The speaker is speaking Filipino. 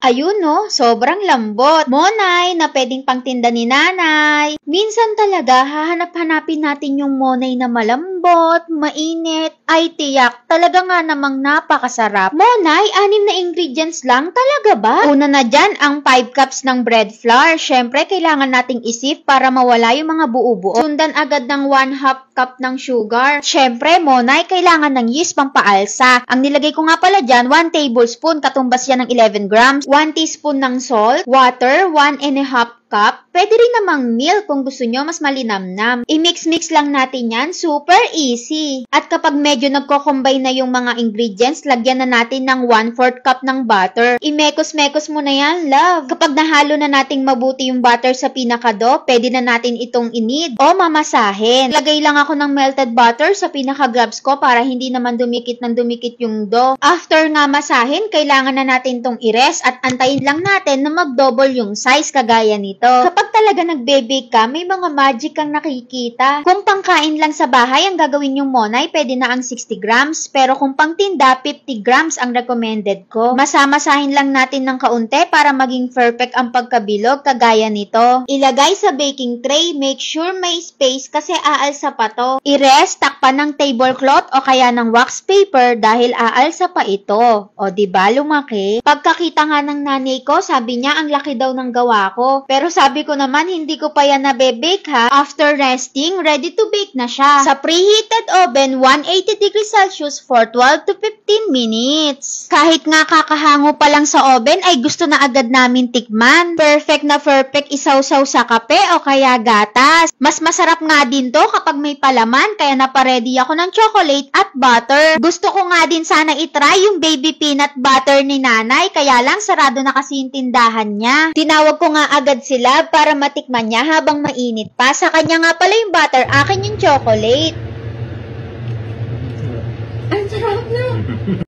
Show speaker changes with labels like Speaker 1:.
Speaker 1: Ayun no, sobrang lambot. Monay na pwedeng pangtinda ni nanay. Minsan talaga, hahanap-hanapin natin yung monay na malambot, mainit, ay tiyak. Talaga nga namang napakasarap. Monay, 6 na ingredients lang? Talaga ba? Una na dyan, ang 5 cups ng bread flour. Syempre, kailangan nating isip para mawala yung mga buo-buo. Sundan agad ng 1/2 cup ng sugar. Syempre, monay, kailangan ng yeast pampaalsa. Ang nilagay ko nga pala dyan, 1 tablespoon, katumbas yan ng 11 grams. 1 teaspoon ng salt, water, 1½ cup. Pwede rin namang milk kung gusto nyo mas malinamnam. I-mix-mix lang natin yan. Super easy. At kapag medyo nagko-combine na yung mga ingredients, lagyan na natin ng 1/4 cup ng butter. I-mekos-mekos mo na yan, love. Kapag nahalo na nating mabuti yung butter sa pinakado, pwede na natin itong inid o mamasahin. Lagay lang ako ng melted butter sa pinaka-gloves ko para hindi naman dumikit ng dumikit yung dough. After nga masahin, kailangan na natin itong i-rest at antayin lang natin na mag-double yung size kagaya nito. Kapag talaga nagbe-bake ka, may mga magic kang nakikita. Kung pangkain lang sa bahay ang gagawin yung monay, pwede na ang 60 grams. Pero kung pangtinda, 50 grams ang recommended ko. Masamasahin lang natin ng kaunti para maging perfect ang pagkabilog kagaya nito. Ilagay sa baking tray, make sure may space kasi aalsa pa to. I-rest, takpan ng tablecloth o kaya ng wax paper dahil aalsa pa ito. O diba lumaki? Pagkakita nga ng nanay ko, sabi niya ang laki daw ng gawa ko. Pero sabi ko naman, hindi ko pa yan nabe-bake ha. After resting, ready to bake na siya. Sa preheated oven, 180 degrees Celsius for 12 to 15 minutes. Kahit nga kakahango pa lang sa oven, ay gusto na agad namin tikman. Perfect na perfect isaw-saw sa kape o kaya gatas. Mas masarap nga din to kapag may palaman, kaya naparedy ako ng chocolate at butter. Gusto ko nga din sana itry yung baby peanut butter ni nanay, kaya lang sarado na kasi yung tindahan niya. Tinawag ko nga agad sila para matikman niya habang mainit pa. Sa kanya nga pala yung butter, akin yung chocolate.
Speaker 2: Ang sarap na!